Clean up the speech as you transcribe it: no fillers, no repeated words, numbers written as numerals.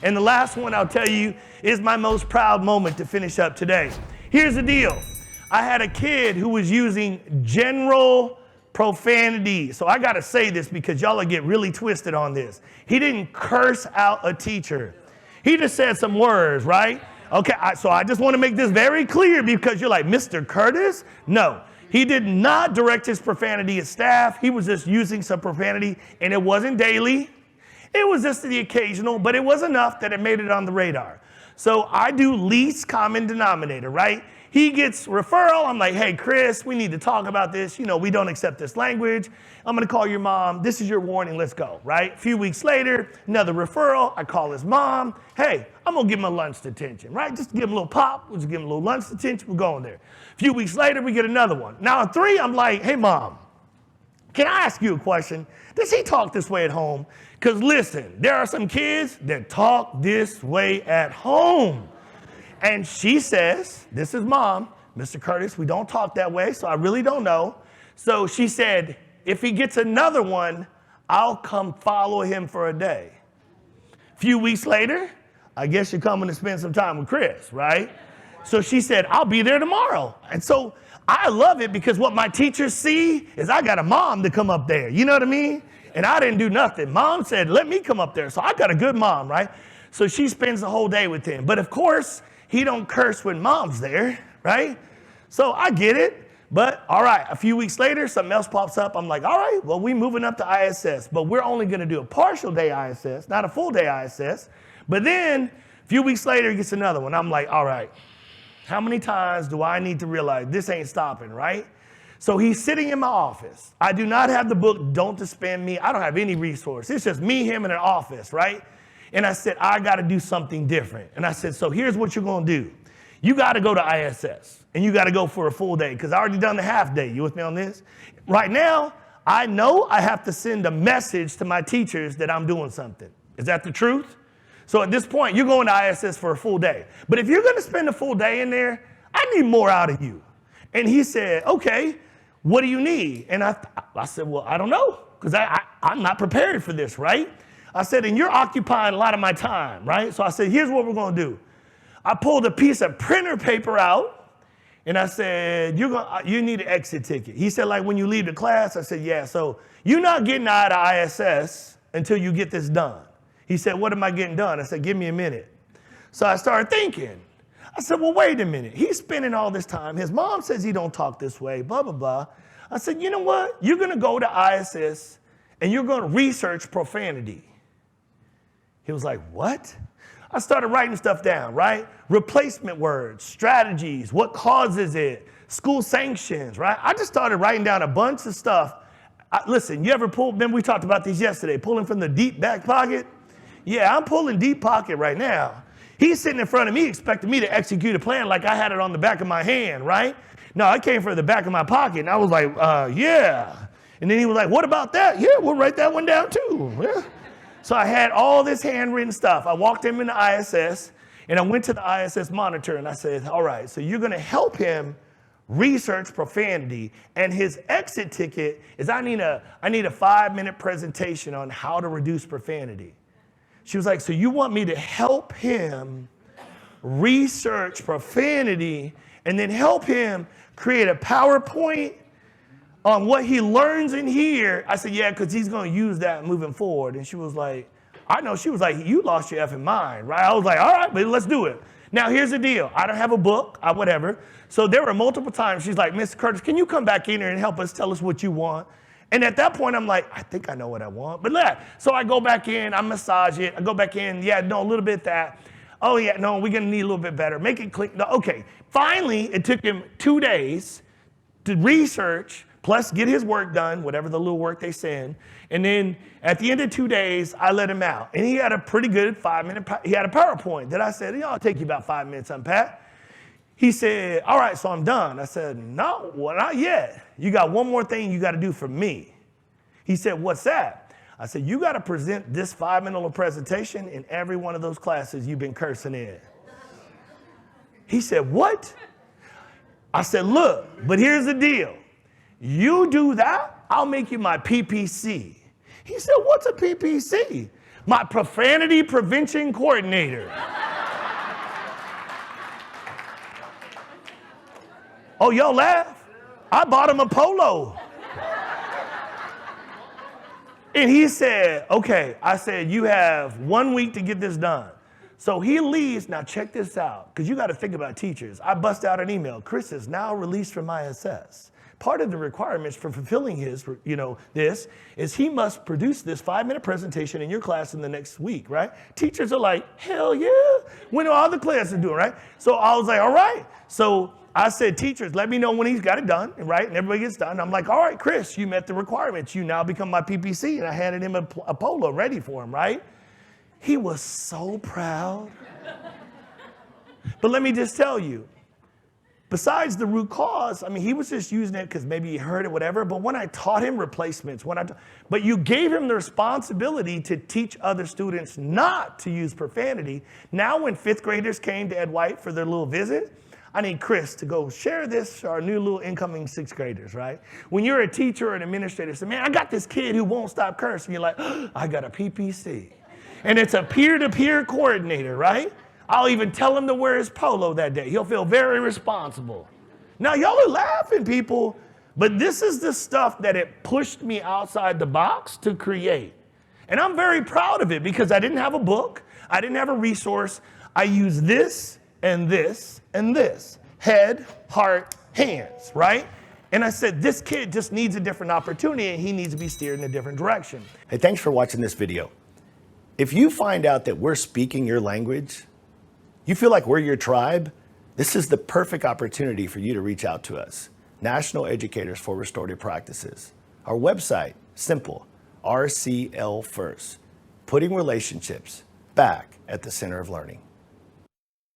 And the last one I'll tell you is my most proud moment to finish up today. Here's the deal. I had a kid who was using general profanity. So I got to say this because y'all will get really twisted on this. He didn't curse out a teacher. He just said some words, right? Okay, so I just want to make this very clear because you're like, Mr. Curtis? No, he did not direct his profanity at staff. He was just using some profanity, and it wasn't daily. It was just the occasional, but it was enough that it made it on the radar. So I do least common denominator, right? He gets referral. I'm like, hey, Chris, we need to talk about this. You know, we don't accept this language. I'm going to call your mom. This is your warning. Let's go, right? A few weeks later, another referral. I call his mom. Hey, I'm going to give him a lunch detention, right? Just give him a little pop. We'll just give him a little lunch detention. We're going there. A few weeks later, we get another one. Now, on 3, I'm like, hey, mom, can I ask you a question? Does he talk this way at home? Because listen, there are some kids that talk this way at home. And she says, this is mom, Mr. Curtis, we don't talk that way, so I really don't know. So she said, if he gets another one, I'll come follow him for a day. A few weeks later, I guess you're coming to spend some time with Chris, right? So she said, I'll be there tomorrow. And so I love it because what my teachers see is I got a mom to come up there. You know what I mean? And I didn't do nothing. Mom said, let me come up there. So I got a good mom, right? So she spends the whole day with him. But of course, he don't curse when mom's there, right? So I get it. But all right, a few weeks later, something else pops up. I'm like, all right, well, we moving up to ISS. But we're only going to do a partial day ISS, not a full day ISS. But then a few weeks later, he gets another one. I'm like, all right, how many times do I need to realize this ain't stopping, right? So he's sitting in my office. I do not have the book, Don't Suspend Me. I don't have any resource. It's just me, him, in an office, right? And I said, I got to do something different. And I said, so here's what you're going to do. You got to go to ISS, and you got to go for a full day, because I already done the half day. You with me on this? Right now, I know I have to send a message to my teachers that I'm doing something. Is that the truth? So at this point, you're going to ISS for a full day. But if you're going to spend a full day in there, I need more out of you. And he said, okay, what do you need? And I said, well, I don't know, because I'm not prepared for this, right? I said, and you're occupying a lot of my time, right? So I said, here's what we're going to do. I pulled a piece of printer paper out, and I said, you need an exit ticket. He said, like when you leave the class? I said, yeah, so you're not getting out of ISS until you get this done. He said, what am I getting done? I said, give me a minute. So I started thinking. I said, well, wait a minute. He's spending all this time. His mom says he don't talk this way, blah, blah, blah. I said, you know what? You're going to go to ISS, and you're going to research profanity. He was like, what? I started writing stuff down, right? Replacement words, strategies, what causes it, school sanctions, right? I just started writing down a bunch of stuff. Listen, you ever pull, remember we talked about these yesterday, pulling from the deep back pocket? Yeah, I'm pulling deep pocket right now. He's sitting in front of me expecting me to execute a plan like I had it on the back of my hand, right? No, I came from the back of my pocket, and I was like, yeah. And then he was like, what about that? Yeah, we'll write that one down too. Yeah. So I had all this handwritten stuff. I walked him into ISS, and I went to the ISS monitor, and I said, all right, so you're going to help him research profanity, and his exit ticket is I need a 5-minute presentation on how to reduce profanity. She was like, so you want me to help him research profanity and then help him create a PowerPoint on what he learns in here? I said, yeah, because he's going to use that moving forward. And she was like, I know. She was like, you lost your effing mind, right? I was like, all right, but let's do it. Now, here's the deal. I don't have a book, whatever. So there were multiple times she's like, Mr. Curtis, can you come back in here and help us tell us what you want? And at that point, I'm like, I think I know what I want. But so I go back in, I massage it. I go back in, yeah, no, a little bit that. Oh, yeah, no, we're going to need a little bit better. Make it click. No, okay. Finally, it took him 2 days to research, plus get his work done, whatever the little work they send. And then at the end of 2 days, I let him out. And he had a pretty good 5-minute, he had a PowerPoint that I said, it'll take you about 5 minutes, unpack. He said, all right, so I'm done. I said, no, well, not yet. You got one more thing you got to do for me. He said, what's that? I said, you got to present this 5-minute presentation in every one of those classes you've been cursing in. He said, what? I said, look, but here's the deal. You do that, I'll make you my PPC. He said, what's a PPC? My Profanity Prevention Coordinator. Oh, y'all laugh? I bought him a Polo. And he said, okay. I said, you have 1 week to get this done. So he leaves. Now check this out, because you got to think about teachers. I bust out an email. Chris is now released from ISS. Part of the requirements for fulfilling his, this is he must produce this 5-minute presentation in your class in the next week, right? Teachers are like, hell yeah. When all the classes doing, right? So I was like, all right. So I said, teachers, let me know when he's got it done, right? And everybody gets done. I'm like, all right, Chris, you met the requirements. You now become my PPC. And I handed him a Polo ready for him, right? He was so proud. But let me just tell you, besides the root cause, I mean, he was just using it because maybe he heard it, whatever. But when I taught him replacements, but you gave him the responsibility to teach other students not to use profanity. Now when 5th graders came to Ed White for their little visit, I need Chris to go share this to our new little incoming 6th graders, right? When you're a teacher or an administrator, say, man, I got this kid who won't stop cursing. You're like, oh, I got a PPC. And it's a peer-to-peer coordinator, right? I'll even tell him to wear his polo that day. He'll feel very responsible. Now, y'all are laughing, people, but this is the stuff that it pushed me outside the box to create. And I'm very proud of it because I didn't have a book. I didn't have a resource. I used this and this and this. Head, heart, hands, right? And I said, this kid just needs a different opportunity and he needs to be steered in a different direction. Hey, thanks for watching this video. If you find out that we're speaking your language, you feel like we're your tribe, this is the perfect opportunity for you to reach out to us. National Educators for Restorative Practices. Our website, simple, RCL First, putting relationships back at the center of learning.